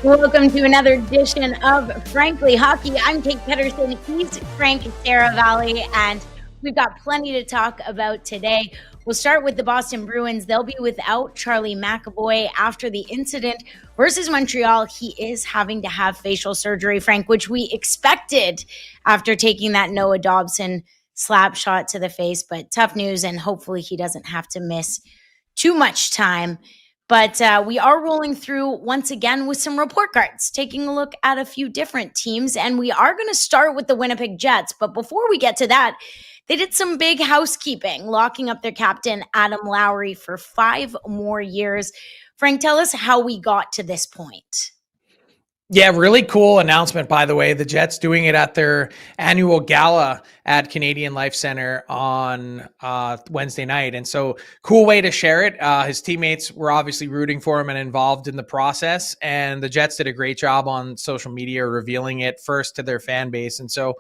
Welcome to another edition of Frankly Hockey. I'm Kate Pettersen. He's Frank Seravalli, and we've got plenty to talk about today. We'll start with the Boston Bruins. They'll be without Charlie McAvoy after the incident versus Montreal. He is having to have facial surgery, Frank, which we expected after taking that Noah Dobson slap shot to the face. But tough news, and hopefully he doesn't have to miss too much time. But we are rolling through once again with some report cards, taking a look at a few different teams. And we are going to start with the Winnipeg Jets. But before we get to that, they did some big housekeeping, locking up their captain, Adam Lowry, for 5 more years. Frank, tell us how we got to this point. Yeah, really cool announcement, by the way. The Jets doing it at their annual gala at Canadian Life Center on Wednesday night. And so cool way to share it. His teammates were obviously rooting for him and involved in the process. And the Jets did a great job on social media revealing it first to their fan base. And so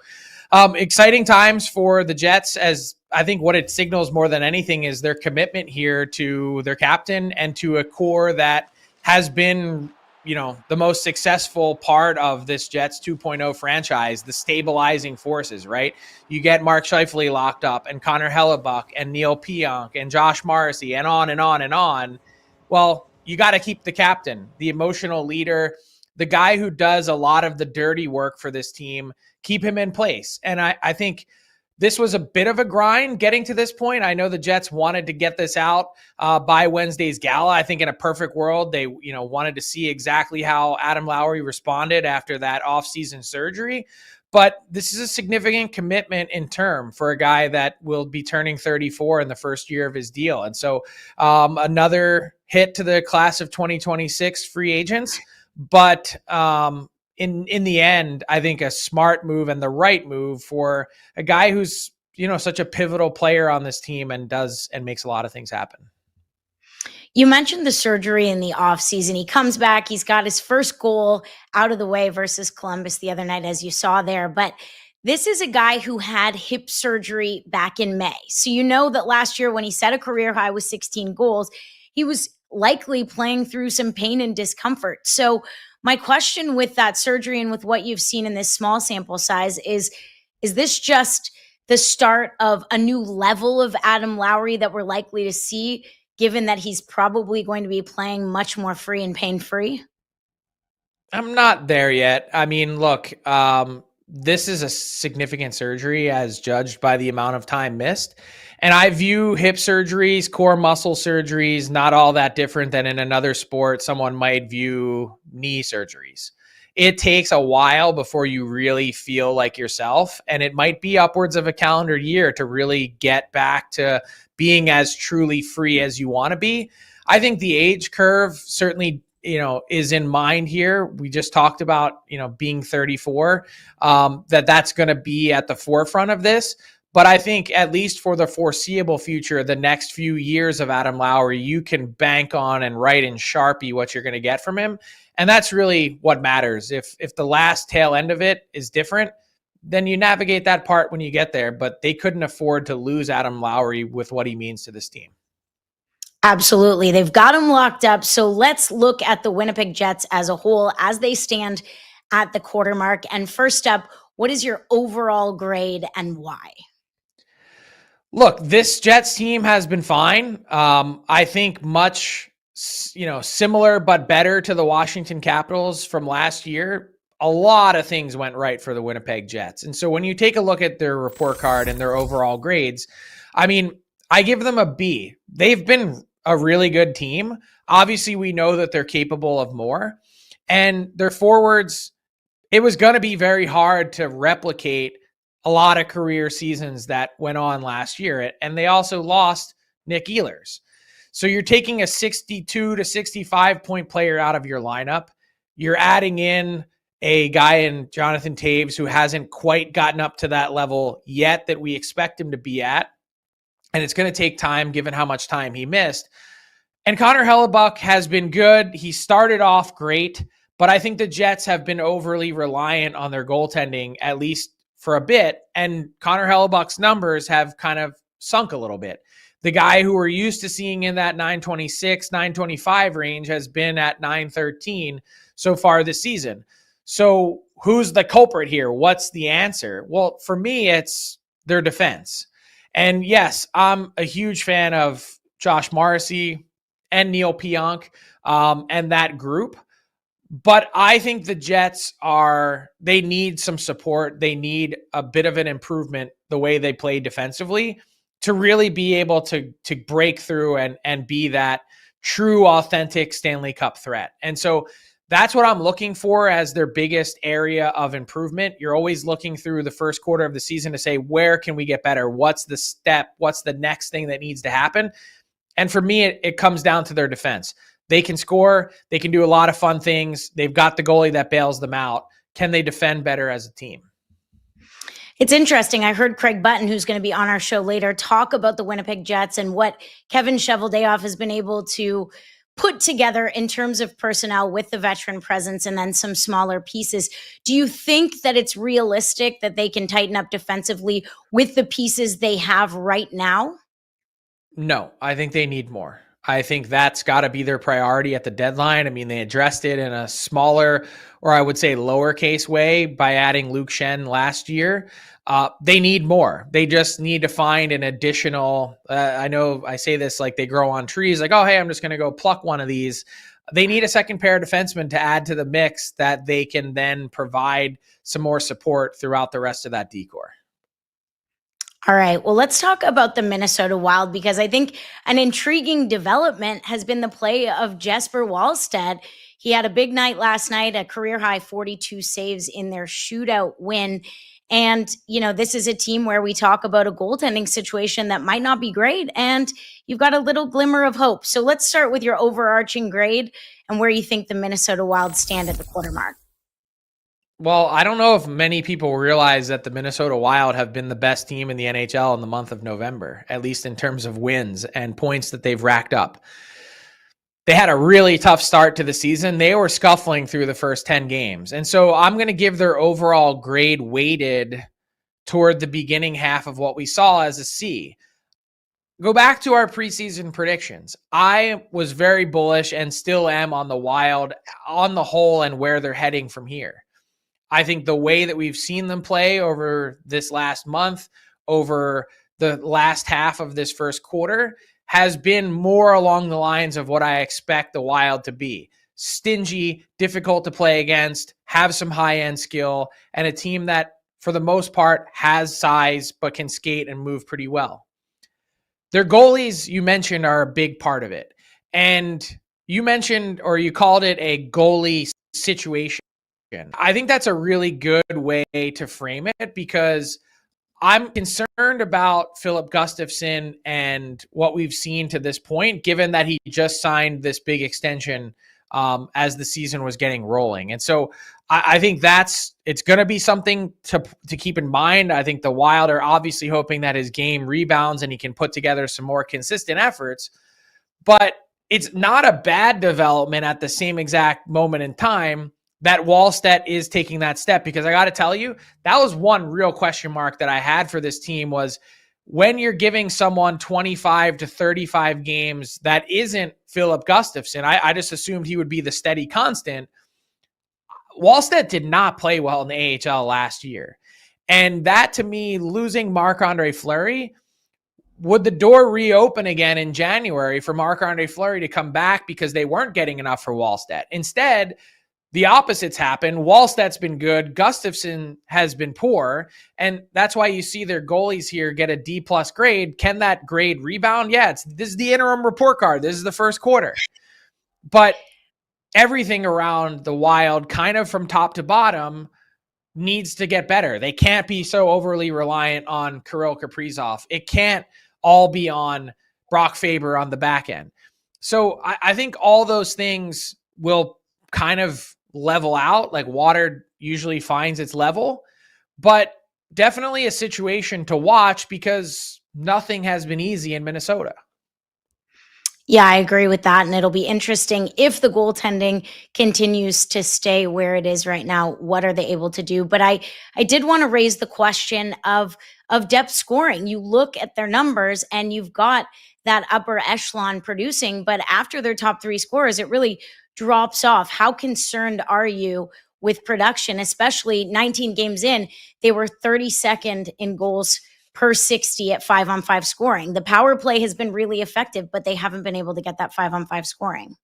exciting times for the Jets, as I think what it signals more than anything is their commitment here to their captain and to a core that has been the most successful part of this Jets 2.0 franchise, the stabilizing forces, right? You get Mark Scheifele locked up and Connor Hellebuck and Neil Pionk and Josh Morrissey and on and on and on. Well, you got to keep the captain, the emotional leader, the guy who does a lot of the dirty work for this team, keep him in place. And I think this was a bit of a grind getting to this point. I know the Jets wanted to get this out by Wednesday's gala. I think in a perfect world, they wanted to see exactly how Adam Lowry responded after that offseason surgery. But this is a significant commitment in term for a guy that will be turning 34 in the first year of his deal. And so another hit to the class of 2026 free agents. But in the end, I think a smart move and the right move for a guy who's, such a pivotal player on this team and makes a lot of things happen. You mentioned the surgery in the offseason. He comes back. He's got his first goal out of the way versus Columbus the other night, as you saw there. But this is a guy who had hip surgery back in May. So you know that last year when he set a career high with 16 goals, he was likely playing through some pain and discomfort. So my question with that surgery and with what you've seen in this small sample size is this just the start of a new level of Adam Lowry that we're likely to see, given that he's probably going to be playing much more free and pain-free? I'm not there yet. I mean, look, this is a significant surgery as judged by the amount of time missed. And I view hip surgeries, core muscle surgeries, not all that different than in another sport someone might view knee surgeries. It takes a while before you really feel like yourself, and it might be upwards of a calendar year to really get back to being as truly free as you want to be. I think the age curve certainly is in mind here. We just talked about, being 34, that's going to be at the forefront of this. But I think at least for the foreseeable future, the next few years of Adam Lowry, you can bank on and write in Sharpie what you're going to get from him. And that's really what matters. If the last tail end of it is different, then you navigate that part when you get there. But they couldn't afford to lose Adam Lowry with what he means to this team. Absolutely. They've got him locked up. So let's look at the Winnipeg Jets as a whole as they stand at the quarter mark. And first up, what is your overall grade and why? Look, this Jets team has been fine. I think much, similar but better to the Washington Capitals from last year. A lot of things went right for the Winnipeg Jets. And so when you take a look at their report card and their overall grades, I mean, I give them a B. They've been a really good team. Obviously, we know that they're capable of more. And their forwards, it was going to be very hard to replicate a lot of career seasons that went on last year. And they also lost Nick Ehlers. So you're taking a 62 to 65 point player out of your lineup. You're adding in a guy in Jonathan Taves who hasn't quite gotten up to that level yet that we expect him to be at. And it's going to take time given how much time he missed. And Connor Hellebuck has been good. He started off great, but I think the Jets have been overly reliant on their goaltending, at least for a bit. And Connor Hellebuck's numbers have kind of sunk a little bit. The guy who we're used to seeing in that 926, 925 range has been at 913 so far this season. So who's the culprit here? What's the answer? Well, for me, it's their defense. And yes, I'm a huge fan of Josh Morrissey and Neil Pionk and that group. But I think the Jets they need some support. They need a bit of an improvement the way they play defensively to really be able to break through and be that true, authentic Stanley Cup threat. And so that's what I'm looking for as their biggest area of improvement. You're always looking through the first quarter of the season to say, where can we get better? What's the step? What's the next thing that needs to happen? And for me, it comes down to their defense. They can score. They can do a lot of fun things. They've got the goalie that bails them out. Can they defend better as a team? It's interesting. I heard Craig Button, who's going to be on our show later, talk about the Winnipeg Jets and what Kevin Cheveldayoff has been able to put together in terms of personnel with the veteran presence and then some smaller pieces. Do you think that it's realistic that they can tighten up defensively with the pieces they have right now? No, I think they need more. I think that's got to be their priority at the deadline. I mean, they addressed it in a smaller, or I would say lowercase way by adding Luke Shen last year. They need more. They just need to find an additional, I know I say this like they grow on trees, like, oh, hey, I'm just going to go pluck one of these. They need a second pair of defensemen to add to the mix that they can then provide some more support throughout the rest of that decor. All right. Well, let's talk about the Minnesota Wild, because I think an intriguing development has been the play of Jesper Wallstedt. He had a big night last night, a career high 42 saves in their shootout win. And, this is a team where we talk about a goaltending situation that might not be great, and you've got a little glimmer of hope. So let's start with your overarching grade and where you think the Minnesota Wild stand at the quarter mark. Well, I don't know if many people realize that the Minnesota Wild have been the best team in the NHL in the month of November, at least in terms of wins and points that they've racked up. They had a really tough start to the season. They were scuffling through the first 10 games. And so I'm going to give their overall grade weighted toward the beginning half of what we saw as a C. Go back to our preseason predictions. I was very bullish and still am on the Wild on the whole and where they're heading from here. I think the way that we've seen them play over this last month, over the last half of this first quarter, has been more along the lines of what I expect the Wild to be. Stingy, difficult to play against, have some high-end skill, and a team that, for the most part, has size but can skate and move pretty well. Their goalies, you mentioned, are a big part of it. And you mentioned, or you called it, a goalie situation. I think that's a really good way to frame it, because I'm concerned about Philip Gustafsson and what we've seen to this point, given that he just signed this big extension as the season was getting rolling. And so I think it's going to be something to keep in mind. I think the Wild are obviously hoping that his game rebounds and he can put together some more consistent efforts, but it's not a bad development at the same exact moment in time that Wallstedt is taking that step, because I got to tell you, that was one real question mark that I had for this team, was when you're giving someone 25 to 35 games that isn't Philip Gustafsson. I just assumed he would be the steady constant. Wallstedt did not play well in the AHL last year. And that, to me, losing Marc-Andre Fleury, would the door reopen again in January for Marc-Andre Fleury to come back because they weren't getting enough for Wallstedt? Instead, the opposites happen. Wallstedt's been good. Gustafsson has been poor. And that's why you see their goalies here get a D+ grade. Can that grade rebound? Yeah, this is the interim report card. This is the first quarter. But everything around the Wild, kind of from top to bottom, needs to get better. They can't be so overly reliant on Kirill Kaprizov. It can't all be on Brock Faber on the back end. So I think all those things will kind of level out, like water usually finds its level, but definitely a situation to watch, because nothing has been easy in Minnesota. Yeah, I agree with that. And it'll be interesting if the goaltending continues to stay where it is right now. What are they able to do? But I did want to raise the question of of depth scoring. You look at their numbers and you've got that upper echelon producing, but after their top 3 scorers, it really drops off. How concerned are you with production, especially 19 games in? They were 32nd in goals per 60 at 5-on-5 scoring. The power play has been really effective, but they haven't been able to get that 5-on-5 scoring.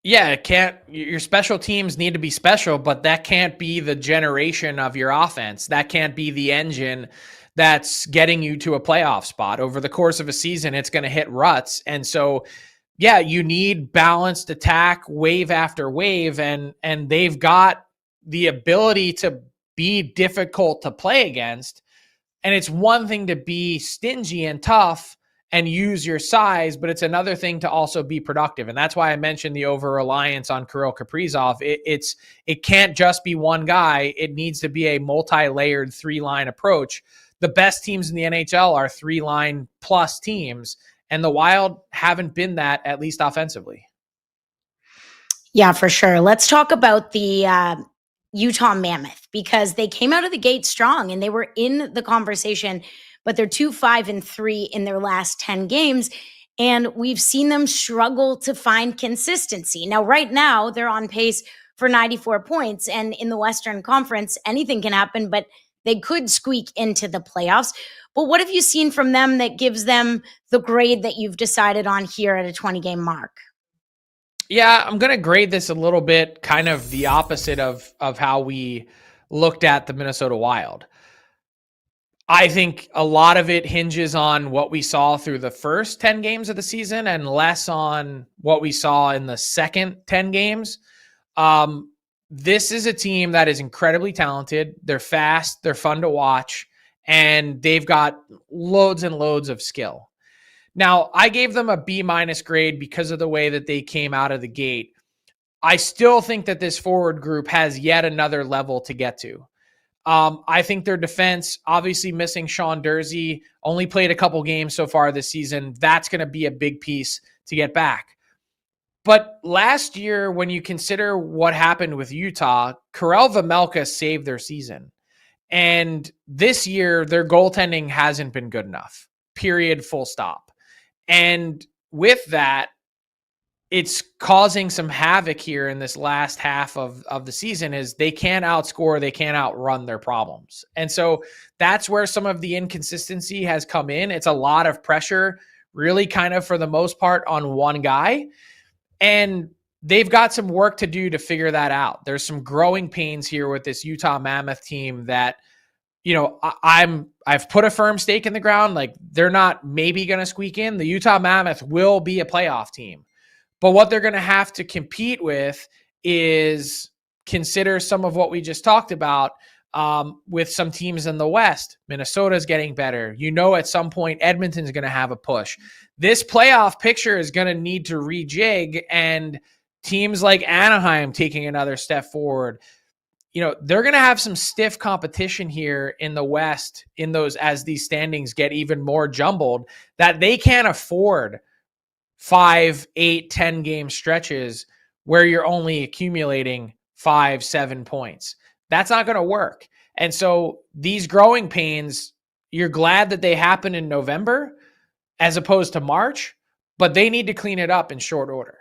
Yeah, it can't. Your special teams need to be special, but that can't be the generation of your offense. That can't be the engine that's getting you to a playoff spot. Over the course of a season, it's going to hit ruts. And so, yeah, you need balanced attack wave after wave, and they've got the ability to be difficult to play against. And it's one thing to be stingy and tough and use your size, but it's another thing to also be productive. And that's why I mentioned the over-reliance on Kirill Kaprizov. It can't just be one guy. It needs to be a multi-layered 3-line approach. The best teams in the NHL are 3-line plus teams, and the Wild haven't been that, at least offensively. Yeah, for sure. Let's talk about the Utah Mammoth, because they came out of the gate strong and they were in the conversation, but they're 2-5-3 in their last 10 games. And we've seen them struggle to find consistency. Now, right now, they're on pace for 94 points. And in the Western Conference, anything can happen, but they could squeak into the playoffs. But what have you seen from them that gives them the grade that you've decided on here at a 20-game mark? Yeah, I'm going to grade this a little bit kind of the opposite of how we looked at the Minnesota Wild. I think a lot of it hinges on what we saw through the first 10 games of the season and less on what we saw in the second 10 games. This is a team that is incredibly talented. They're fast, they're fun to watch, and they've got loads and loads of skill. Now, I gave them a B- grade because of the way that they came out of the gate. I still think that this forward group has yet another level to get to. I think their defense, obviously missing Sean Durzi, only played a couple games so far this season. That's going to be a big piece to get back. But last year, when you consider what happened with Utah, Karel Vejmelka saved their season. And this year, their goaltending hasn't been good enough. Period, full stop. And with that, it's causing some havoc here in this last half of the season. Is they can't outscore, they can't outrun their problems. And so that's where some of the inconsistency has come in. It's a lot of pressure, really kind of for the most part on one guy. And they've got some work to do to figure that out. There's some growing pains here with this Utah Mammoth team that, you know, I've put a firm stake in the ground. Like, they're not maybe going to squeak in. The Utah Mammoth will be a playoff team. But what they're going to have to compete with is consider some of what we just talked about with some teams in the West. Minnesota's getting better. You know, at some point, Edmonton's going to have a push. This playoff picture is going to need to rejig, and teams like Anaheim taking another step forward. You know, they're going to have some stiff competition here in the West in those, as these standings get even more jumbled, that they can't afford 5, 8, 10 game stretches where you're only accumulating 5, 7 points. That's not going to work. And so these growing pains, you're glad that they happen in November as opposed to March, but they need to clean it up in short order.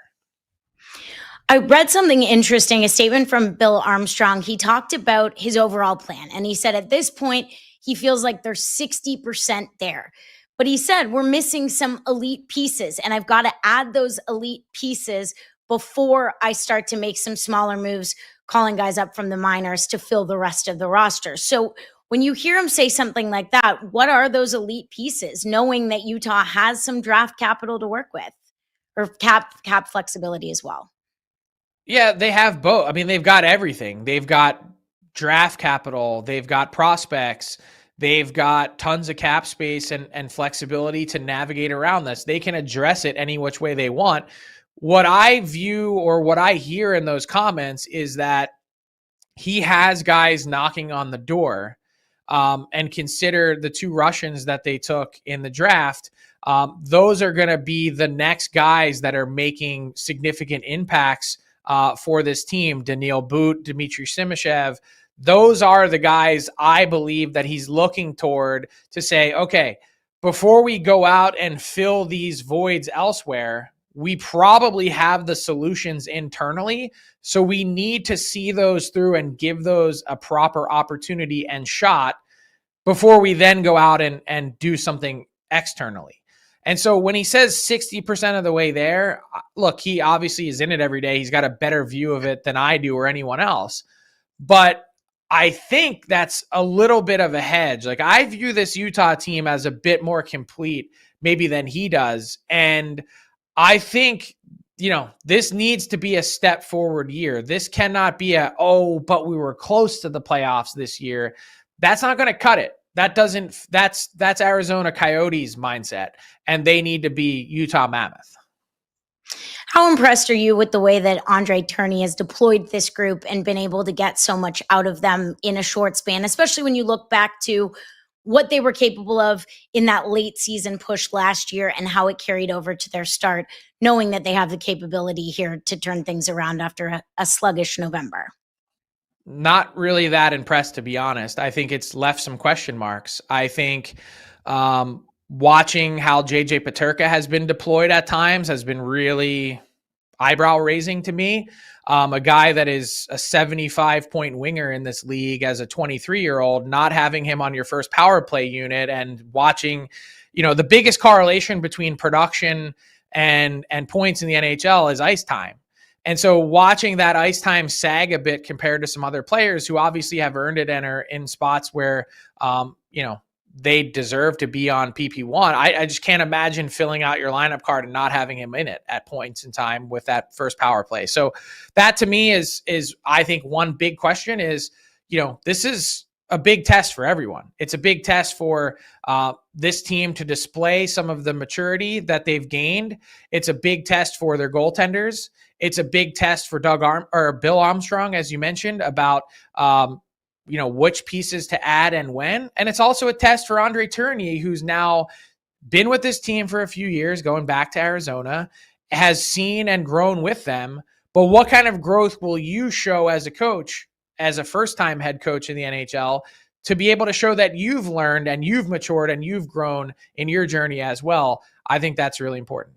I read something interesting, a statement from Bill Armstrong. He talked about his overall plan, and he said at this point, he feels like they're 60% there. But he said, we're missing some elite pieces, and I've got to add those elite pieces before I start to make some smaller moves, calling guys up from the minors to fill the rest of the roster. So when you hear him say something like that, what are those elite pieces, knowing that Utah has some draft capital to work with, or cap flexibility as well? Yeah, they have both. I mean, they've got everything. They've got draft capital. They've got prospects. They've got tons of cap space and flexibility to navigate around this. They can address it any which way they want. What I view, or what I hear in those comments, is that he has guys knocking on the door, and consider the 2 Russians that they took in the draft. Those are going to be the next guys that are making significant impacts for this team. Daniil But, Dmitry Simashev. Those are the guys I believe that he's looking toward to say, okay, before we go out and fill these voids elsewhere, we probably have the solutions internally. So we need to see those through and give those a proper opportunity and shot before we then go out and do something externally. And so when he says 60% of the way there, look, he obviously is in it every day. He's got a better view of it than I do or anyone else. But I think that's a little bit of a hedge. Like, I view this Utah team as a bit more complete maybe than he does. And I think, this needs to be a step forward year. This cannot be but we were close to the playoffs this year. That's not going to cut it. That's Arizona Coyotes mindset, and they need to be Utah Mammoth. How impressed are you with the way that Andre Tourigny has deployed this group and been able to get so much out of them in a short span, especially when you look back to what they were capable of in that late season push last year and how it carried over to their start, knowing that they have the capability here to turn things around after a sluggish November? Not really that impressed, to be honest. I think it's left some question marks. I think watching how JJ Peterka has been deployed at times has been really eyebrow raising to me. A guy that is a 75-point winger in this league as a 23-year-old, not having him on your first power play unit and watching, the biggest correlation between production and points in the NHL is ice time. And so watching that ice time sag a bit compared to some other players who obviously have earned it and are in spots where, they deserve to be on PP1. I just can't imagine filling out your lineup card and not having him in it at points in time with that first power play. So that to me is I think one big question is, this is a big test for everyone. It's a big test for this team to display some of the maturity that they've gained. It's a big test for their goaltenders. It's a big test for Bill Armstrong, as you mentioned, about which pieces to add and when. And it's also a test for Andre Tourigny, who's now been with this team for a few years, going back to Arizona, has seen and grown with them. But what kind of growth will you show as a coach, as a first-time head coach in the NHL, to be able to show that you've learned and you've matured and you've grown in your journey as well? I think that's really important.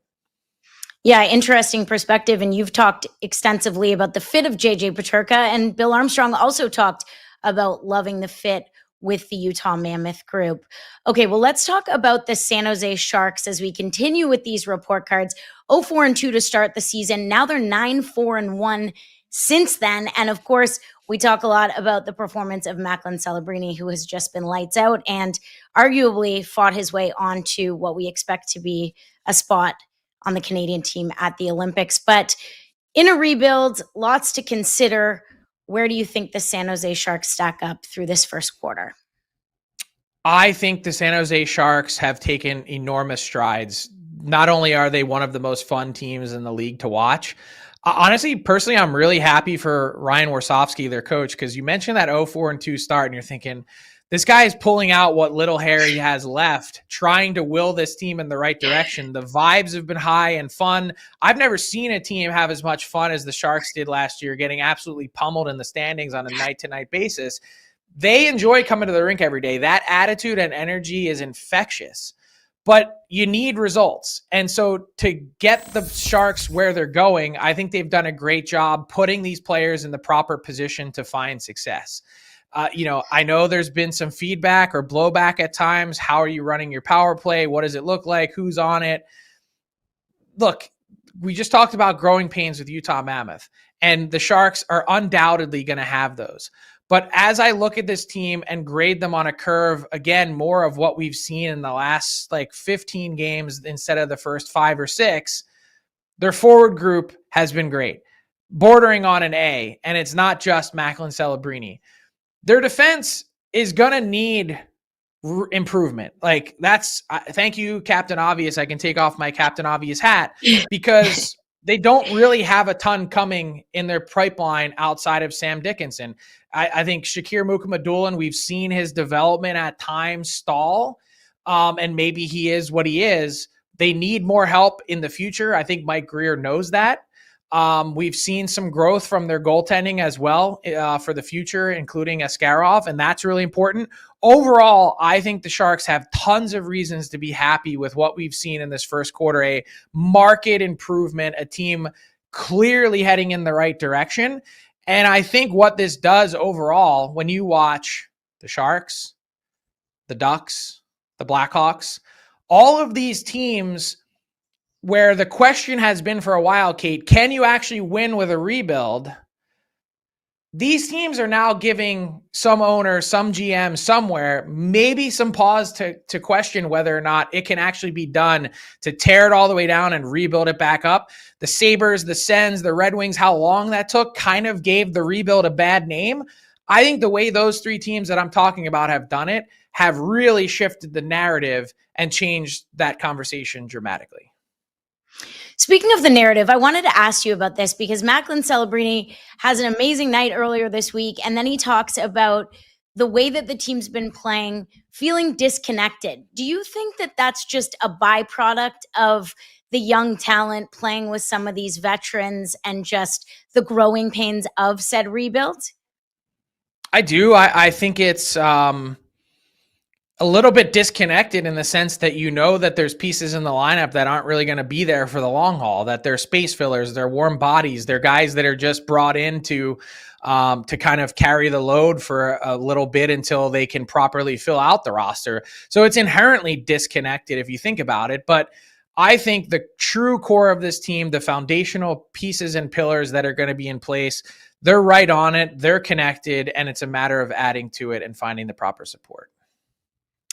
Yeah, interesting perspective. And you've talked extensively about the fit of JJ Peterka, and Bill Armstrong also talked about loving the fit with the Utah Mammoth group. Okay, well, let's talk about the San Jose Sharks as we continue with these report cards. 0-4-2 to start the season. Now they're 9-4-1 since then. And of course, we talk a lot about the performance of Macklin Celebrini, who has just been lights out and arguably fought his way onto what we expect to be a spot on the Canadian team at the Olympics. But in a rebuild, lots to consider. Where do you think the San Jose Sharks stack up through this first quarter? I think the San Jose Sharks have taken enormous strides. Not only are they one of the most fun teams in the league to watch, honestly, personally, I'm really happy for Ryan Warsofsky, their coach, because you mentioned that 0-4-2 start, and you're thinking, this guy is pulling out what little hair he has left, trying to will this team in the right direction. The vibes have been high and fun. I've never seen a team have as much fun as the Sharks did last year, getting absolutely pummeled in the standings on a night-to-night basis. They enjoy coming to the rink every day. That attitude and energy is infectious. But you need results. And so to get the Sharks where they're going, I think they've done a great job putting these players in the proper position to find success. I know there's been some feedback or blowback at times. How are you running your power play? What does it look like? Who's on it? Look, we just talked about growing pains with Utah Mammoth, and the Sharks are undoubtedly going to have those. But as I look at this team and grade them on a curve, again, more of what we've seen in the last 15 games instead of the first 5 or 6, their forward group has been great, bordering on an A, and it's not just Macklin Celebrini. Their defense is going to need improvement. Thank you, Captain Obvious. I can take off my Captain Obvious hat because they don't really have a ton coming in their pipeline outside of Sam Dickinson. I think Shakir Mukhamadullin, we've seen his development at times stall, and maybe he is what he is. They need more help in the future. I think Mike Greer knows that. We've seen some growth from their goaltending as well for the future, including Askarov, and that's really important. Overall, I think the Sharks have tons of reasons to be happy with what we've seen in this first quarter, a market improvement, a team clearly heading in the right direction. And I think what this does overall, when you watch the Sharks, the Ducks, the Blackhawks, all of these teams where the question has been for a while, Kate, can you actually win with a rebuild? These teams are now giving some owner, some GM somewhere, maybe some pause to question whether or not it can actually be done to tear it all the way down and rebuild it back up. The Sabres, the Sens, the Red Wings, how long that took kind of gave the rebuild a bad name. I think the way those three teams that I'm talking about have done it have really shifted the narrative and changed that conversation dramatically. Speaking of the narrative, I wanted to ask you about this because Macklin Celebrini has an amazing night earlier this week, and then he talks about the way that the team's been playing, feeling disconnected. Do you think that that's just a byproduct of the young talent playing with some of these veterans and just the growing pains of said rebuild? I do. I think it's a little bit disconnected in the sense that you know that there's pieces in the lineup that aren't really going to be there for the long haul, that they're space fillers, they're warm bodies, they're guys that are just brought in to kind of carry the load for a little bit until they can properly fill out the roster. So it's inherently disconnected if you think about it. But I think the true core of this team, the foundational pieces and pillars that are going to be in place, they're right on it, they're connected, and it's a matter of adding to it and finding the proper support.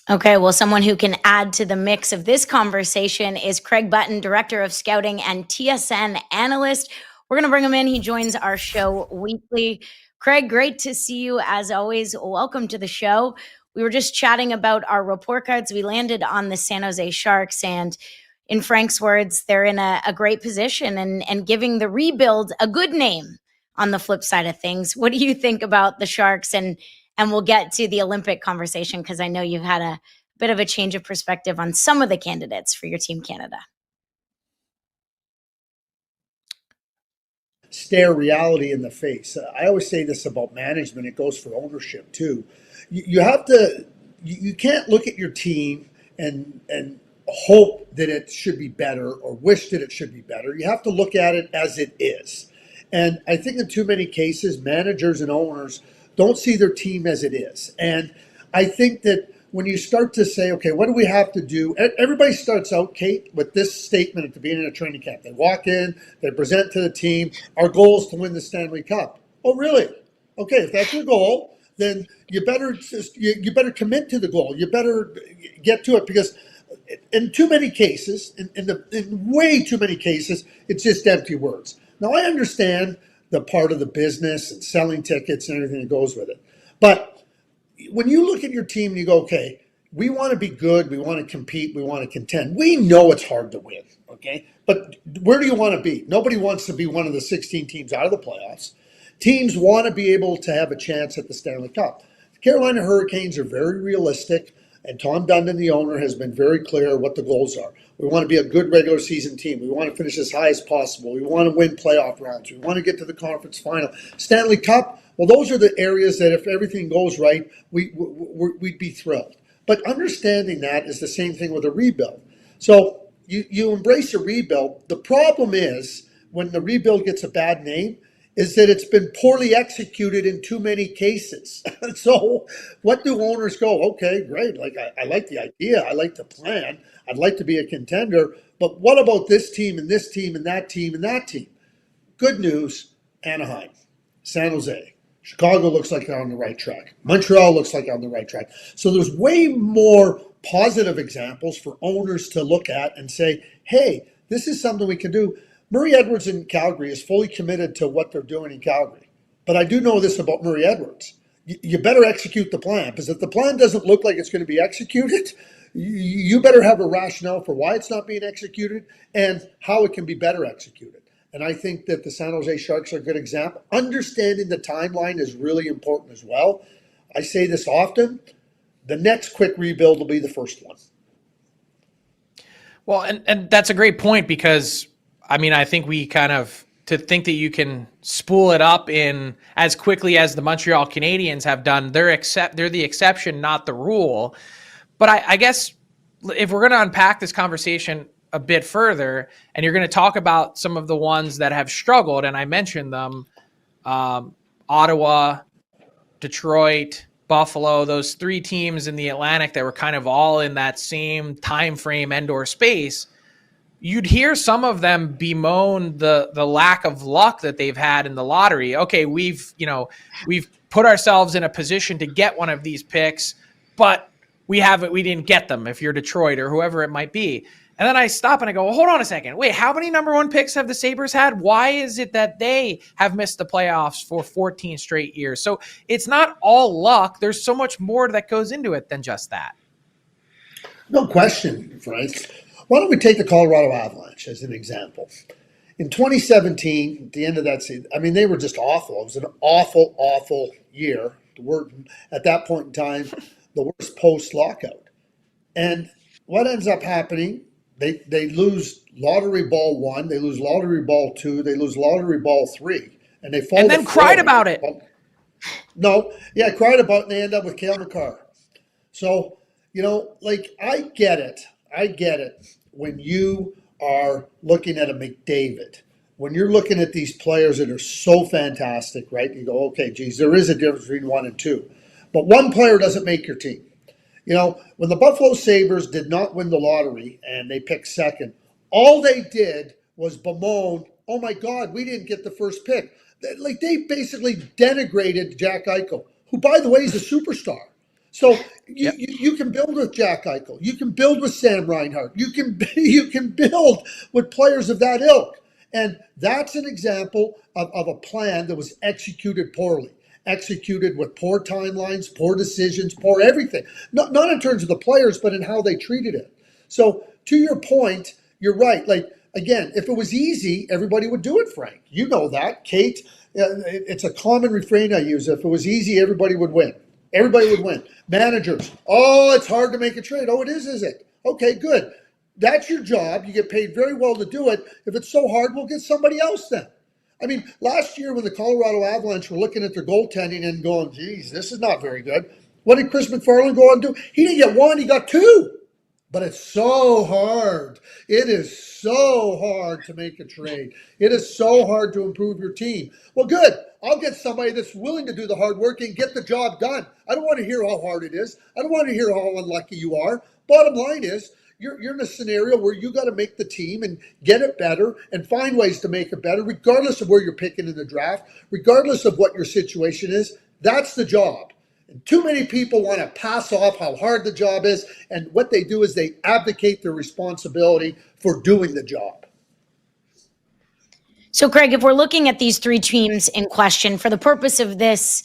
Okay, well, someone who can add to the mix of this conversation is Craig Button, Director of Scouting and TSN Analyst. We're going to bring him in. He joins our show weekly. Craig, great to see you as always. Welcome to the show. We were just chatting about our report cards. We landed on the San Jose Sharks, and in Frank's words, they're in a great position and giving the rebuild a good name on the flip side of things. What do you think about the Sharks? And we'll get to the Olympic conversation because I know you've had a bit of a change of perspective on some of the candidates for your Team Canada. Stare reality in the face. I always say this about management. It goes for ownership too. You have to. You can't look at your team and hope that it should be better or wish that it should be better. You have to look at it as it is. And I think in too many cases, managers and owners don't see their team as it is. And I think that when you start to say, okay, what do we have to do? Everybody starts out, Kate, with this statement at the beginning of training camp. They walk in, they present to the team, our goal is to win the Stanley Cup. Oh, really? Okay, if that's your goal, then you better commit to the goal. You better get to it, because in too many cases, in way too many cases, it's just empty words. Now, I understand the part of the business and selling tickets and everything that goes with it. But when you look at your team and you go, okay, we want to be good, we want to compete, we want to contend. We know it's hard to win, okay? But where do you want to be? Nobody wants to be one of the 16 teams out of the playoffs. Teams want to be able to have a chance at the Stanley Cup. The Carolina Hurricanes are very realistic, and Tom Dundon, the owner, has been very clear what the goals are. We want to be a good regular season team. We want to finish as high as possible. We want to win playoff rounds. We want to get to the conference final. Stanley Cup, well, those are the areas that if everything goes right, we'd be thrilled. But understanding that is the same thing with a rebuild. So you embrace a rebuild. The problem is when the rebuild gets a bad name is that it's been poorly executed in too many cases. So what do owners go, okay, great, like I like the idea, I like the plan, I'd like to be a contender, but what about this team and this team and that team and that team? Good news, Anaheim, San Jose, Chicago looks like they're on the right track. Montreal looks like they're on the right track. So there's way more positive examples for owners to look at and say, hey, this is something we can do. Murray Edwards in Calgary is fully committed to what they're doing in Calgary. But I do know this about Murray Edwards. You better execute the plan, because if the plan doesn't look like it's going to be executed, you better have a rationale for why it's not being executed and how it can be better executed. And I think that the San Jose Sharks are a good example. Understanding the timeline is really important as well. I say this often. The next quick rebuild will be the first one. Well, and that's a great point, because I mean, I think we kind of to think that you can spool it up in as quickly as the Montreal Canadiens have done. They're the exception, not the rule. But I guess if we're going to unpack this conversation a bit further, and you're going to talk about some of the ones that have struggled, and I mentioned them, Ottawa, Detroit, Buffalo, those three teams in the Atlantic that were kind of all in that same time frame and/or space, you'd hear some of them bemoan the lack of luck that they've had in the lottery. Okay, we've put ourselves in a position to get one of these picks, but we didn't get them if you're Detroit or whoever it might be. And then I stop and I go, well, hold on a second. Wait, how many number one picks have the Sabres had? Why is it that they have missed the playoffs for 14 straight years? So it's not all luck. There's so much more that goes into it than just that. No question, Frank. Why don't we take the Colorado Avalanche as an example? In 2017, at the end of that season, I mean, they were just awful. It was an awful, awful year. At that point in time, the worst post-lockout. And what ends up happening, they lose lottery ball 1, they lose lottery ball 2, they lose lottery ball 3, and they fall. And then cried about it. Cried about it, and they end up with Cale Makar. So, I get it. When you are looking at a McDavid, when you're looking at these players that are so fantastic, right? You go, okay, geez, there is a difference between 1 and 2. But one player doesn't make your team. When the Buffalo Sabres did not win the lottery and they picked second, all they did was bemoan, oh my God, we didn't get the first pick. They basically denigrated Jack Eichel, who, by the way, is a superstar. So you can build with Jack Eichel. You can build with Sam Reinhart. You can build with players of that ilk. And that's an example of a plan that was executed poorly. Executed with poor timelines, poor decisions, poor everything. Not in terms of the players, but in how they treated it. So to your point, you're right. Again, if it was easy, everybody would do it, Frank. You know that. Kate, it's a common refrain I use. If it was easy, everybody would win. Everybody would win. Managers, it's hard to make a trade. Oh, it is it? Okay, good. That's your job. You get paid very well to do it. If it's so hard, we'll get somebody else then. I mean, last year when the Colorado Avalanche were looking at their goaltending and going, geez, this is not very good. What did Chris McFarland go on and do? He didn't get 1, he got 2. But it's so hard. It is so hard to make a trade. It is so hard to improve your team. Well, good. I'll get somebody that's willing to do the hard work and get the job done. I don't want to hear how hard it is. I don't want to hear how unlucky you are. Bottom line is, you're in a scenario where you got to make the team and get it better and find ways to make it better, regardless of where you're picking in the draft, regardless of what your situation is. That's the job. And too many people want to pass off how hard the job is, and what they do is they abdicate their responsibility for doing the job. So, Craig, if we're looking at these three teams in question for the purpose of this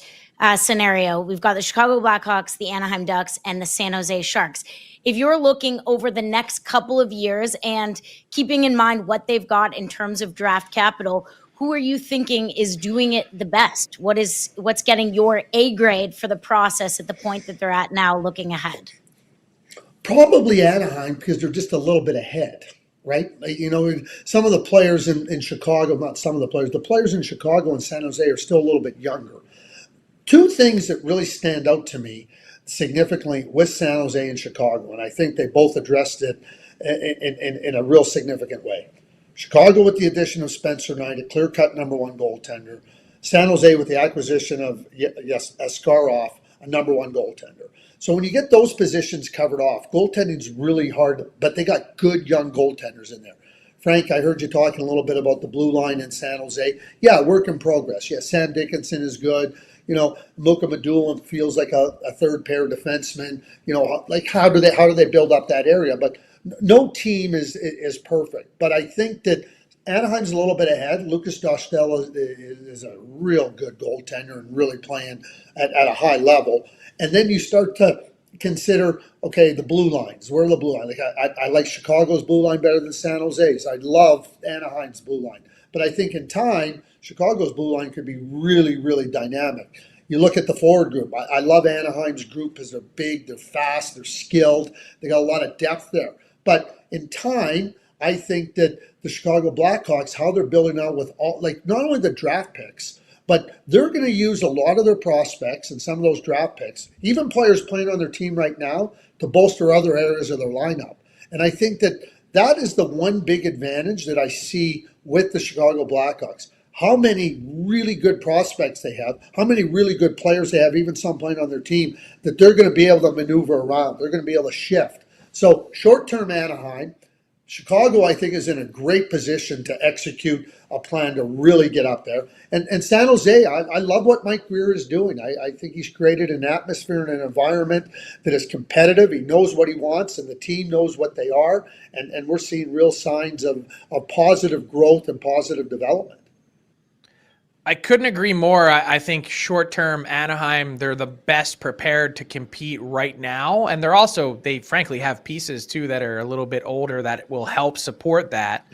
scenario, we've got the Chicago Blackhawks, the Anaheim Ducks, and the San Jose Sharks. If you're looking over the next couple of years and keeping in mind what they've got in terms of draft capital, who are you thinking is doing it the best? What's getting your A grade for the process at the point that they're at now looking ahead? Probably Anaheim, because they're just a little bit ahead, right? Some of the players in Chicago, not some of the players in Chicago and San Jose are still a little bit younger. Two things that really stand out to me significantly with San Jose and Chicago, and I think they both addressed it in a real significant way. Chicago with the addition of Spencer Knight, a clear-cut number one goaltender. San Jose with the acquisition of Askarov, a number one goaltender. So when you get those positions covered off, goaltending's really hard, but they got good young goaltenders in there. Frank, I heard you talking a little bit about the blue line in San Jose. Yeah, work in progress. Yeah, Sam Dickinson is good. Luka Madulin feels like a third pair defenseman. How do they build up that area? But no team is perfect. But I think that Anaheim's a little bit ahead. Lucas Dostal is a real good goaltender and really playing at a high level. And then you start to consider, okay, the blue lines. Where are the blue lines? I like Chicago's blue line better than San Jose's. I love Anaheim's blue line. But I think in time, Chicago's blue line could be really, really dynamic. You look at the forward group. I love Anaheim's group because they're big, they're fast, they're skilled. They got a lot of depth there. But in time, I think that the Chicago Blackhawks, how they're building out with all, like not only the draft picks, but they're going to use a lot of their prospects and some of those draft picks, even players playing on their team right now, to bolster other areas of their lineup. And I think that that is the one big advantage that I see with the Chicago Blackhawks. How many really good prospects they have, how many really good players they have, even some playing on their team, that they're going to be able to maneuver around. They're going to be able to shift. So short-term Anaheim, Chicago, I think, is in a great position to execute a plan to really get up there. And San Jose, I love what Mike Grier is doing. I think he's created an atmosphere and an environment that is competitive. He knows what he wants, and the team knows what they are. And we're seeing real signs of positive growth and positive development. I couldn't agree more. I think short-term Anaheim, they're the best prepared to compete right now. And they frankly have pieces too that are a little bit older that will help support that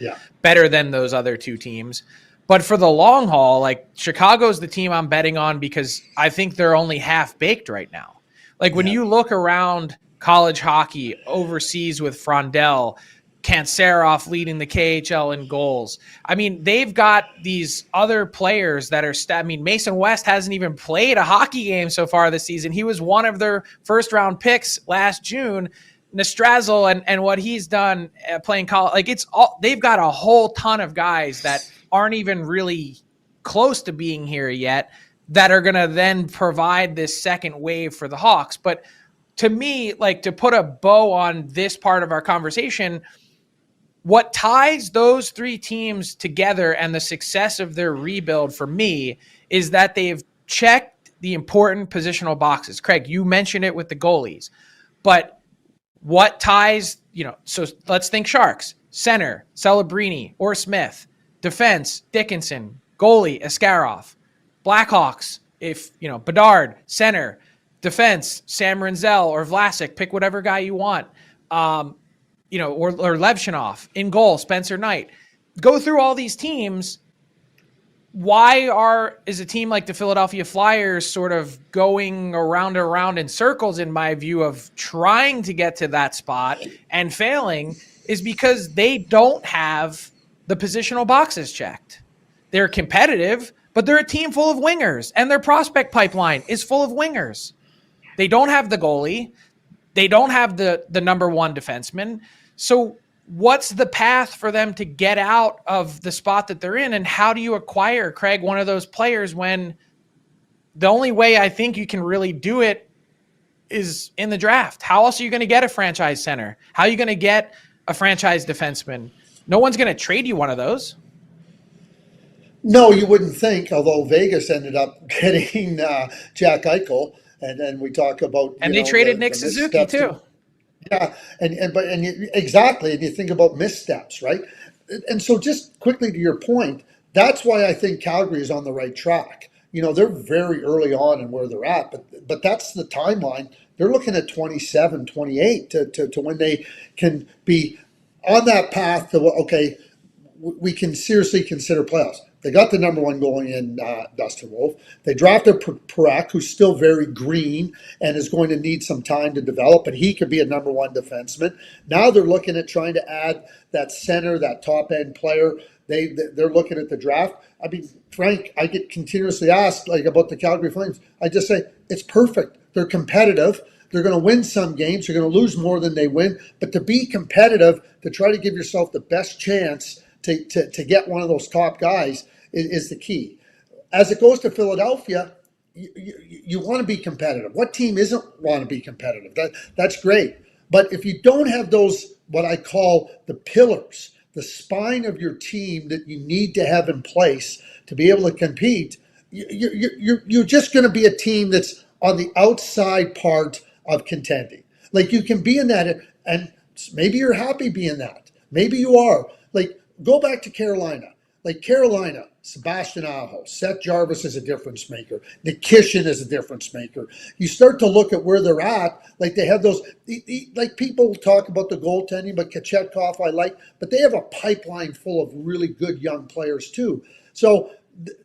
better than those other two teams. But for the long haul, like Chicago's the team I'm betting on because I think they're only half-baked right now. Like when you look around college hockey overseas with Frondell, Kanserov leading the KHL in goals. I mean, they've got these other players that are Mason West hasn't even played a hockey game so far this season. He was one of their first-round picks last June. Nestrazel and what he's done playing college, like they've got a whole ton of guys that aren't even really close to being here yet that are going to then provide this second wave for the Hawks. But to me, like to put a bow on this part of our conversation, what ties those three teams together and the success of their rebuild for me is that they've checked the important positional boxes. Craig, you mentioned it with the goalies, but what ties, so let's think Sharks, center, Celebrini or Smith, defense, Dickinson, goalie, Askarov, Blackhawks, Bedard, center, defense, Sam Renzel or Vlasic, pick whatever guy you want. Or Levshinov, in goal, Spencer Knight. Go through all these teams. Why is a team like the Philadelphia Flyers sort of going around and around in circles, in my view, of trying to get to that spot and failing, is because they don't have the positional boxes checked. They're competitive, but they're a team full of wingers, and their prospect pipeline is full of wingers. They don't have the goalie. They don't have the number one defenseman. So what's the path for them to get out of the spot that they're in? And how do you acquire, Craig, one of those players when the only way I think you can really do it is in the draft? How else are you going to get a franchise center? How are you going to get a franchise defenseman? No one's going to trade you one of those. No, you wouldn't think, although Vegas ended up getting Jack Eichel. And then we talk about, and they traded Nick Suzuki too. Exactly. And you think about missteps, right? And so just quickly to your point, that's why I think Calgary is on the right track. They're very early on in where they're at, but that's the timeline. They're looking at 27, 28 to when they can be on that path to, okay, we can seriously consider playoffs. They got the number one goalie in Dustin Wolf. They drafted Parak, who's still very green and is going to need some time to develop, but he could be a number one defenseman. Now they're looking at trying to add that center, that top-end player. They're looking at the draft. I mean, Frank, I get continuously asked about the Calgary Flames. I just say, it's perfect. They're competitive. They're going to win some games. They're going to lose more than they win. But to be competitive, to try to give yourself the best chance to get one of those top guys is the key. As it goes to Philadelphia, you want to be competitive. What team isn't want to be competitive? That's great. But if you don't have those, what I call the pillars, the spine of your team that you need to have in place to be able to compete, you're just going to be a team that's on the outside part of contending. Like you can be in that, and maybe you're happy being that. Maybe you are. Like, go back to Carolina. Like Carolina, Sebastian Aho, Seth Jarvis is a difference maker. Nikishin is a difference maker. You start to look at where they're at, like they have those, like people talk about the goaltending, but Kachetkov I like, but they have a pipeline full of really good young players too. So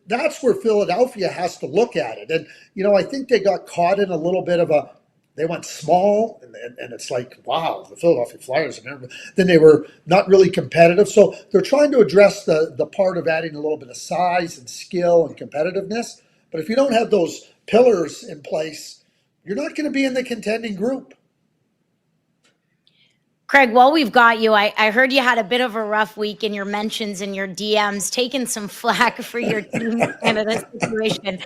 that's where Philadelphia has to look at it. And, I think they got caught in a little bit of a, They went small, and it's like, wow, the Philadelphia Flyers. And then they were not really competitive. So they're trying to address the part of adding a little bit of size and skill and competitiveness. But if you don't have those pillars in place, you're not going to be in the contending group. Craig, while we've got you, I heard you had a bit of a rough week in your mentions and your DMs, taking some flack for your Team Canada situation.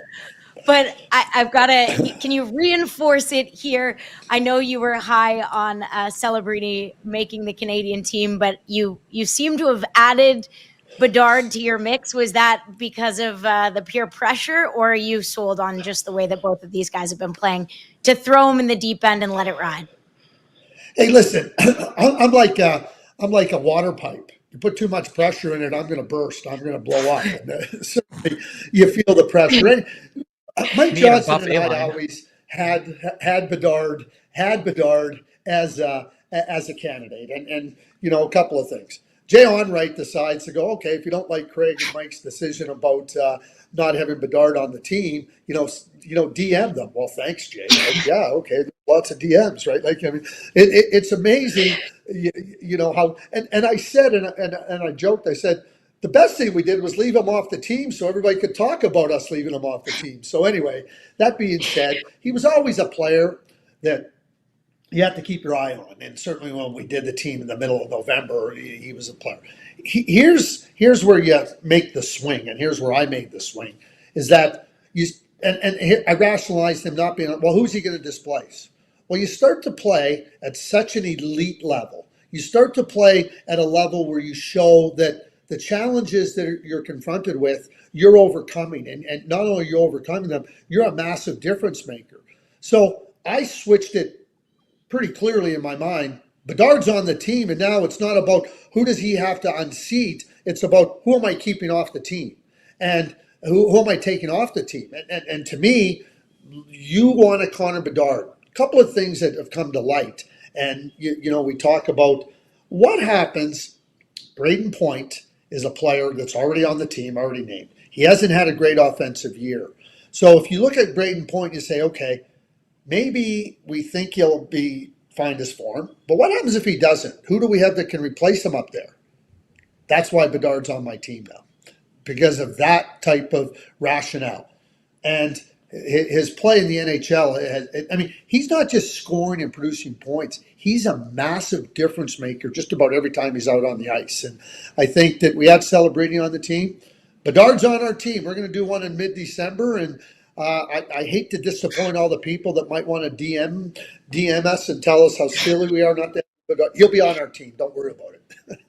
But I've got to, can you reinforce it here? I know you were high on Celebrity making the Canadian team, but you seem to have added Bedard to your mix. Was that because of the peer pressure, or are you sold on just the way that both of these guys have been playing to throw them in the deep end and let it ride? Hey, listen, I'm like a water pipe. You put too much pressure in it, I'm going to burst. I'm going to blow up. And, certainly you feel the pressure. And Mike Johnson and I always had Bedard as a candidate, and a couple of things. Jay Onrait decides to go, okay, if you don't like Craig and Mike's decision about not having Bedard on the team, DM them. Well, thanks, Jay. Like, yeah, okay, lots of DMs, right? Like, I mean, it's amazing, how. And I said, and I joked. I said, the best thing we did was leave him off the team so everybody could talk about us leaving him off the team. So anyway, that being said, he was always a player that you have to keep your eye on. And certainly when we did the team in the middle of November, he was a player. Here's where you make the swing, and here's where I made the swing, is that I rationalized him not being, well, who's he going to displace? Well, you start to play at such an elite level. You start to play at a level where you show that the challenges that you're confronted with, you're overcoming. And not only are you overcoming them, you're a massive difference maker. So I switched it pretty clearly in my mind. Bedard's on the team, and now it's not about who does he have to unseat. It's about who am I keeping off the team, and who am I taking off the team. And to me, you want a Connor Bedard. A couple of things that have come to light. And, we talk about what happens. Braden Point is a player that's already on the team, already named. He hasn't had a great offensive year. So if you look at Braden Point, you say, okay, maybe we think he'll find his form. But what happens if he doesn't? Who do we have that can replace him up there? That's why Bedard's on my team now, because of that type of rationale. And his play in the NHL, he's not just scoring and producing points. He's a massive difference maker just about every time he's out on the ice. And I think that we have Celebrating on the team. Bedard's on our team. We're going to do one in mid-December, and I hate to disappoint all the people that might want to DM us and tell us how silly we are. Not that, but he'll be on our team. Don't worry about it.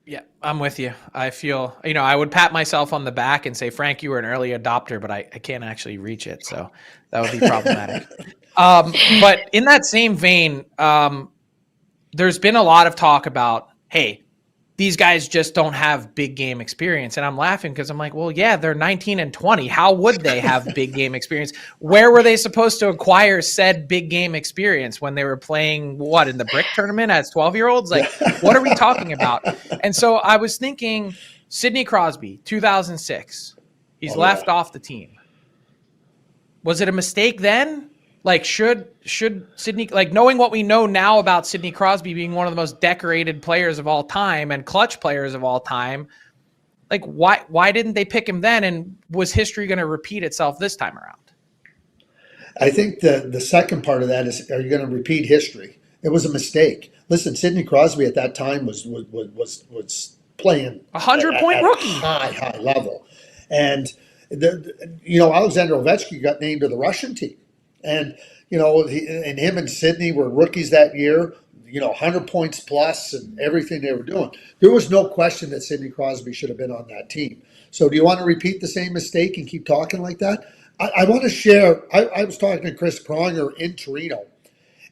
Yeah, I'm with you. I feel, I would pat myself on the back and say, Frank, you were an early adopter, but I can't actually reach it. So that would be problematic. But in that same vein, there's been a lot of talk about, hey, these guys just don't have big game experience. And I'm laughing because I'm like, well, yeah, they're 19 and 20. How would they have big game experience? Where were they supposed to acquire said big game experience when they were playing in the brick tournament as 12-year-olds? Like, what are we talking about? And so I was thinking Sidney Crosby, 2006. He's left off the team. Was it a mistake then? Like, should Sidney, like, knowing what we know now about Sidney Crosby being one of the most decorated players of all time and clutch players of all time, like, why didn't they pick him then? And was history going to repeat itself this time around? I think the second part of that is, are you going to repeat history? It was a mistake. Listen, Sidney Crosby at that time was playing 100-point rookie, high level, and Alexander Ovechkin got named to the Russian team. And, him and Sidney were rookies that year, 100 points plus and everything they were doing. There was no question that Sidney Crosby should have been on that team. So do you want to repeat the same mistake and keep talking like that? I want to share, I was talking to Chris Pronger in Torino,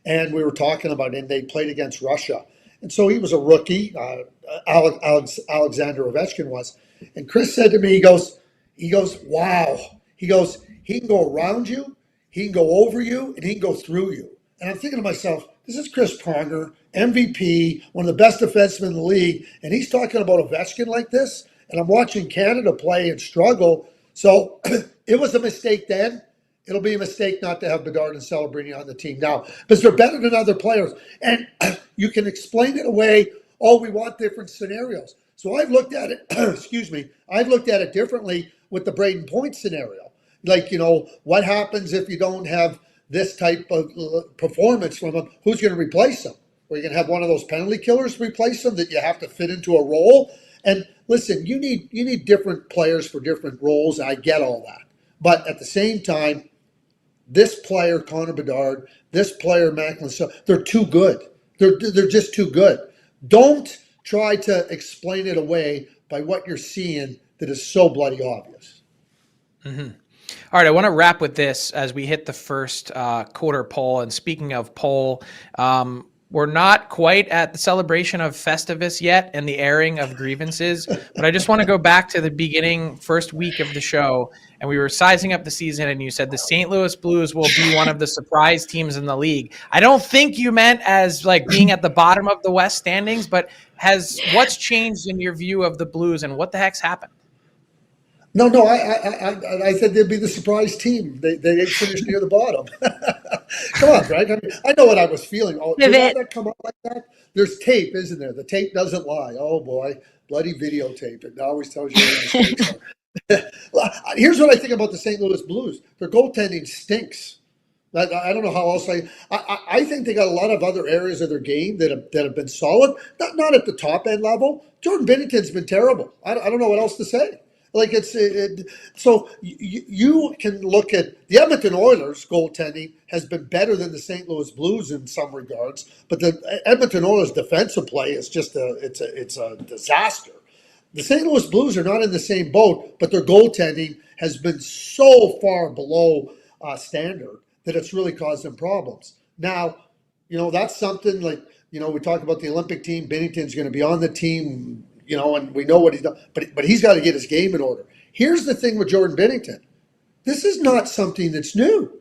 and we were talking about it, and they played against Russia. And so he was a rookie, Alexander Ovechkin was. And Chris said to me, he goes, wow. He goes, he can go around you, he can go over you, and he can go through you. And I'm thinking to myself, this is Chris Pronger, MVP, one of the best defensemen in the league, and he's talking about Ovechkin like this. And I'm watching Canada play and struggle. So it was a mistake then. It'll be a mistake not to have Bedard and Celebrini on the team now because they're better than other players. And you can explain it away. Oh, we want different scenarios. So I've looked at it, excuse me, I've looked at it differently with the Braden Point scenario. Like, what happens if you don't have this type of performance from him? Who's going to replace him? Are you going to have one of those penalty killers replace him that you have to fit into a role? And listen, you need different players for different roles. I get all that. But at the same time, this player, Connor Bedard, this player, Macklin, so they're too good. They're just too good. Don't try to explain it away by what you're seeing that is so bloody obvious. Mm-hmm. All right, I want to wrap with this as we hit the first quarter poll. And speaking of poll, we're not quite at the celebration of Festivus yet and the airing of grievances, but I just want to go back to the beginning, first week of the show, and we were sizing up the season, and you said the St. Louis Blues will be one of the surprise teams in the league. I don't think you meant as like being at the bottom of the West standings, but what's changed in your view of the Blues, and what the heck's happened? No, I said they'd be the surprise team. They finished near the bottom. Come on, Greg. I know what I was feeling. Oh, did that come up like that? There's tape, isn't there? The tape doesn't lie. Oh boy, bloody videotape. It always tells you where the mistakes are. Here's what I think about the St. Louis Blues. Their goaltending stinks. I don't know how else I think they got a lot of other areas of their game that have been solid. Not at the top end level. Jordan Binnington's been terrible. I don't know what else to say. Like so you can look at the Edmonton Oilers goaltending has been better than the St. Louis Blues in some regards, but the Edmonton Oilers defensive play is just it's a disaster. The St. Louis Blues are not in the same boat, but their goaltending has been so far below standard that it's really caused them problems. Now, that's something like, we talk about the Olympic team. Binnington's going to be on the team, and we know what he's done, but he's got to get his game in order. Here's the thing with Jordan Binnington. This is not something that's new.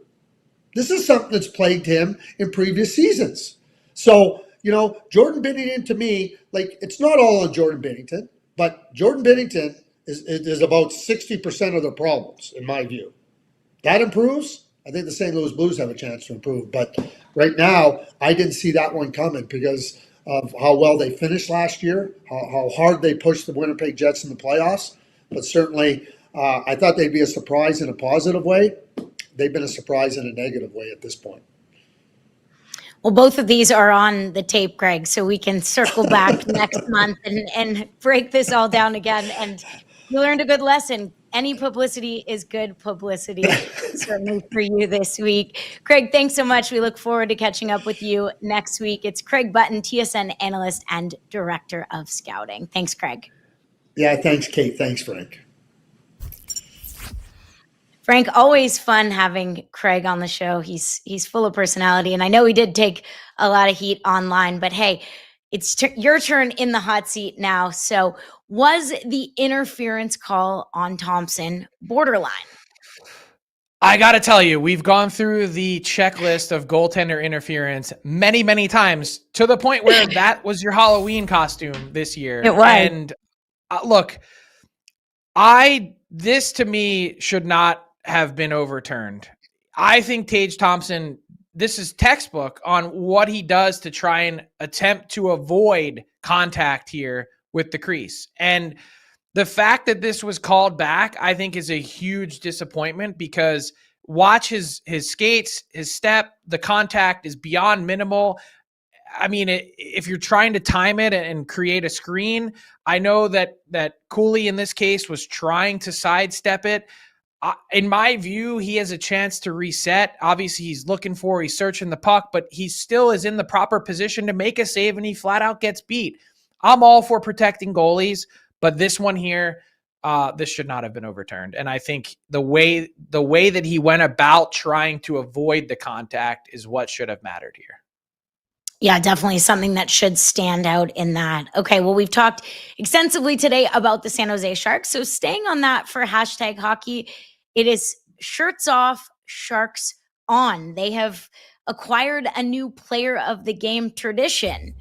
This is something that's plagued him in previous seasons. So, Jordan Binnington, to me, like, it's not all on Jordan Binnington, but Jordan Binnington is about 60% of the problems, in my view. That improves, I think the St. Louis Blues have a chance to improve. But right now, I didn't see that one coming because of how well they finished last year, how hard they pushed the Winnipeg Jets in the playoffs. But certainly, I thought they'd be a surprise in a positive way. They've been a surprise in a negative way at this point. Well, both of these are on the tape, Greg, so we can circle back next month and break this all down again. And you learned a good lesson. Any publicity is good publicity, certainly for you this week. Craig, thanks so much. We look forward to catching up with you next week. It's Craig Button, TSN analyst and director of scouting. Thanks, Craig. Yeah, thanks, Kate. Thanks, Frank. Frank, always fun having Craig on the show. He's full of personality, and I know he did take a lot of heat online, but hey, it's your turn in the hot seat now. So was the interference call on Thompson borderline? I got to tell you, we've gone through the checklist of goaltender interference many, many times to the point where that was your Halloween costume this year. It was. And look, this to me should not have been overturned. I think Tage Thompson, this is textbook on what he does to try and attempt to avoid contact here with the crease. And the fact that this was called back, I think, is a huge disappointment because watch his skates, his step, the contact is beyond minimal. I mean, if you're trying to time it and create a screen, I know that Cooley in this case was trying to sidestep it. In my view, he has a chance to reset. Obviously, he's searching the puck, but he still is in the proper position to make a save, and he flat out gets beat. I'm all for protecting goalies, but this one here, this should not have been overturned. And I think the way that he went about trying to avoid the contact is what should have mattered here. Yeah, definitely something that should stand out in that. Okay, well, we've talked extensively today about the San Jose Sharks. So staying on that for #hockey, it is shirts off, Sharks on. They have acquired a new player of the game tradition.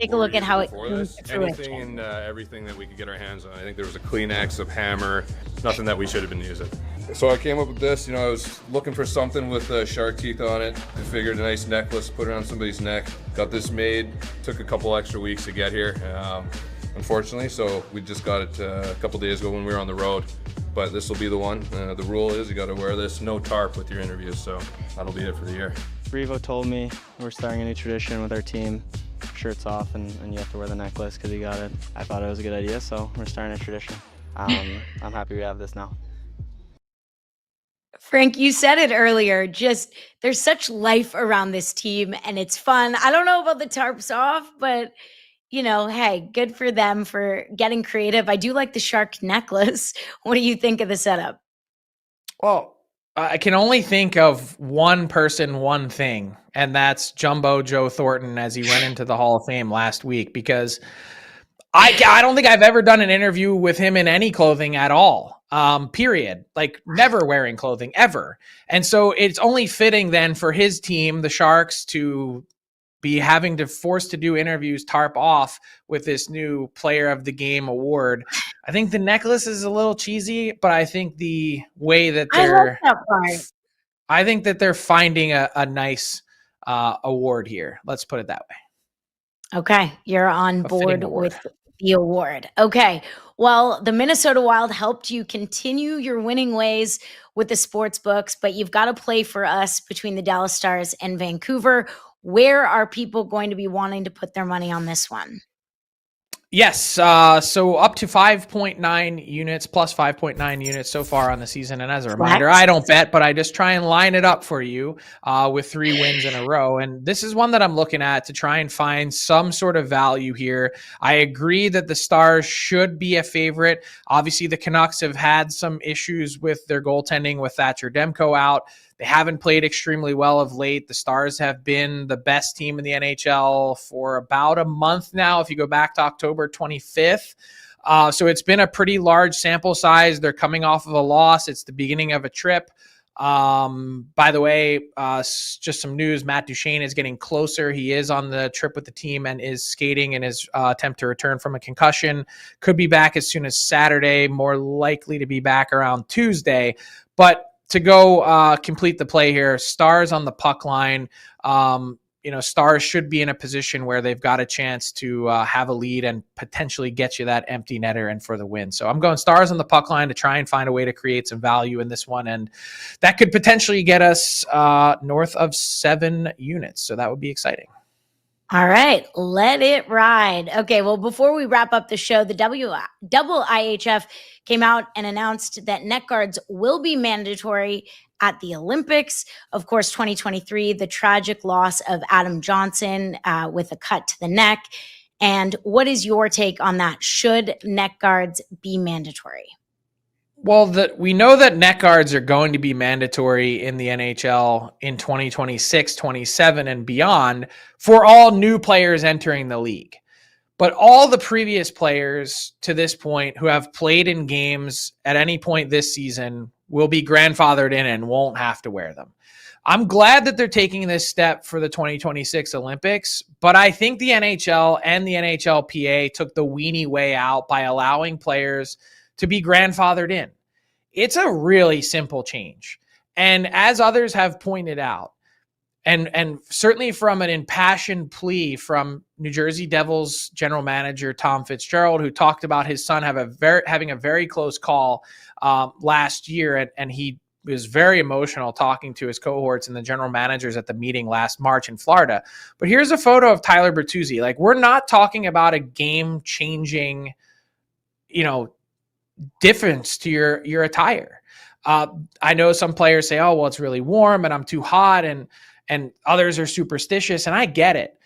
take a look at how it before came this. to fruition. Anything and everything that we could get our hands on. I think there was a Kleenex, a hammer, nothing that we should have been using. So I came up with this. I was looking for something with shark teeth on it. I figured a nice necklace, put it on somebody's neck. Got this made. Took a couple extra weeks to get here, unfortunately. So we just got it a couple days ago when we were on the road. But this will be the one. The rule is you got to wear this, no tarp with your interviews. So that'll be it for the year. Revo told me we're starting a new tradition with our team. Shirts off and you have to wear the necklace because he got it. I thought it was a good idea, so we're starting a tradition. I'm happy we have this now. Frank, you said it earlier, just there's such life around this team and it's fun. I don't know about the tarps off, but hey, good for them for getting creative. I do like the shark necklace. What do you think of the setup? Well, I can only think of one person, one thing, and that's Jumbo Joe Thornton as he went into the Hall of Fame last week, because I don't think I've ever done an interview with him in any clothing at all, period. Like never wearing clothing ever. And so it's only fitting then for his team, the Sharks, to be having to force to do interviews tarp off with this new player of the game award. I think the necklace is a little cheesy, but I think the way that I think that they're finding a nice award here. Let's put it that way. Okay. You're on board with the award. Okay. Well, the Minnesota Wild helped you continue your winning ways with the sports books, but you've got to play for us between the Dallas Stars and Vancouver. Where are people going to be wanting to put their money on this one? Yes. So up to 5.9 units, plus 5.9 units so far on the season. And as a reminder, I don't bet, but I just try and line it up for you with 3 wins in a row. And this is one that I'm looking at to try and find some sort of value here. I agree that the Stars should be a favorite. Obviously, the Canucks have had some issues with their goaltending with Thatcher Demko out. They haven't played extremely well of late. The Stars have been the best team in the NHL for about a month now, if you go back to October 25th. So it's been a pretty large sample size. They're coming off of a loss. It's the beginning of a trip. By the way, just some news, Matt Duchene is getting closer. He is on the trip with the team and is skating in his attempt to return from a concussion. Could be back as soon as Saturday, more likely to be back around Tuesday. But to go complete the play here, Stars on the puck line. Stars should be in a position where they've got a chance to have a lead and potentially get you that empty netter and for the win. So I'm going Stars on the puck line to try and find a way to create some value in this one. And that could potentially get us north of 7 units. So that would be exciting. All right, let it ride. Okay, well, before we wrap up the show, the IHF came out and announced that Neckguards will be mandatory at the Olympics. Of course, 2023, the tragic loss of Adam Johnson with a cut to the neck. And what is your take on that? Should Neckguards be mandatory? Well, we know that Neckguards are going to be mandatory in the NHL in 2026, 27, and beyond for all new players entering the league. But all the previous players to this point who have played in games at any point this season will be grandfathered in and won't have to wear them. I'm glad that they're taking this step for the 2026 Olympics, but I think the NHL and the NHLPA took the weenie way out by allowing players to be grandfathered in. It's a really simple change. And as others have pointed out, and certainly from an impassioned plea from New Jersey Devils general manager Tom Fitzgerald, who talked about his son having a very close call last year, and he was very emotional talking to his cohorts and the general managers at the meeting last March in Florida. But here's a photo of Tyler Bertuzzi. Like, we're not talking about a game-changing, difference to your attire. I know some players say, oh, well, it's really warm and I'm too hot, and others are superstitious, and I get it.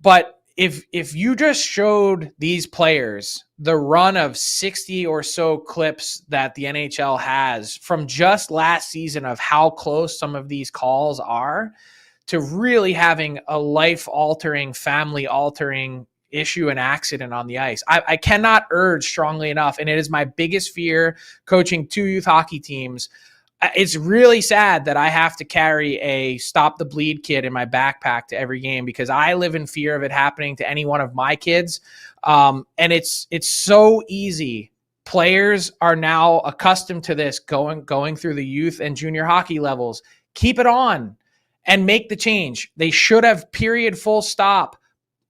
But if you just showed these players the run of 60 or so clips that the NHL has from just last season of how close some of these calls are to really having a life-altering, family-altering issue and accident on the ice, I cannot urge strongly enough, and it is my biggest fear coaching 2 youth hockey teams. it's really sad that I have to carry a stop the bleed kit in my backpack to every game because I live in fear of it happening to any one of my kids. And it's so easy. Players are now accustomed to this going through the youth and junior hockey levels. Keep it on and make the change. They should have, period, full stop,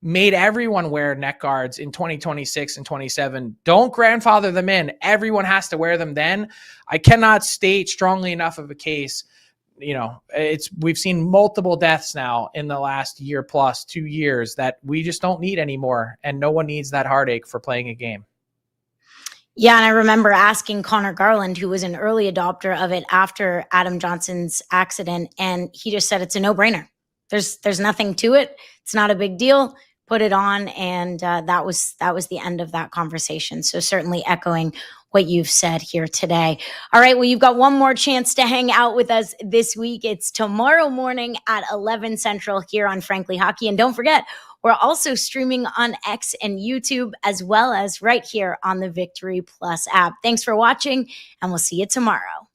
made everyone wear neck guards in 2026 and 27. Don't grandfather them in. Everyone has to wear them then. I cannot state strongly enough of a case. We've seen multiple deaths now in the last year plus 2 years that we just don't need anymore. And no one needs that heartache for playing a game. Yeah, and I remember asking Connor Garland, who was an early adopter of it after Adam Johnson's accident, and he just said it's a no-brainer. There's nothing to it. It's not a big deal. Put it on, and that was the end of that conversation. So certainly echoing what you've said here today. All right, well, you've got one more chance to hang out with us this week. It's tomorrow morning at 11 Central here on Frankly Hockey. And don't forget, we're also streaming on X and YouTube, as well as right here on the Victory Plus app. Thanks for watching, and we'll see you tomorrow.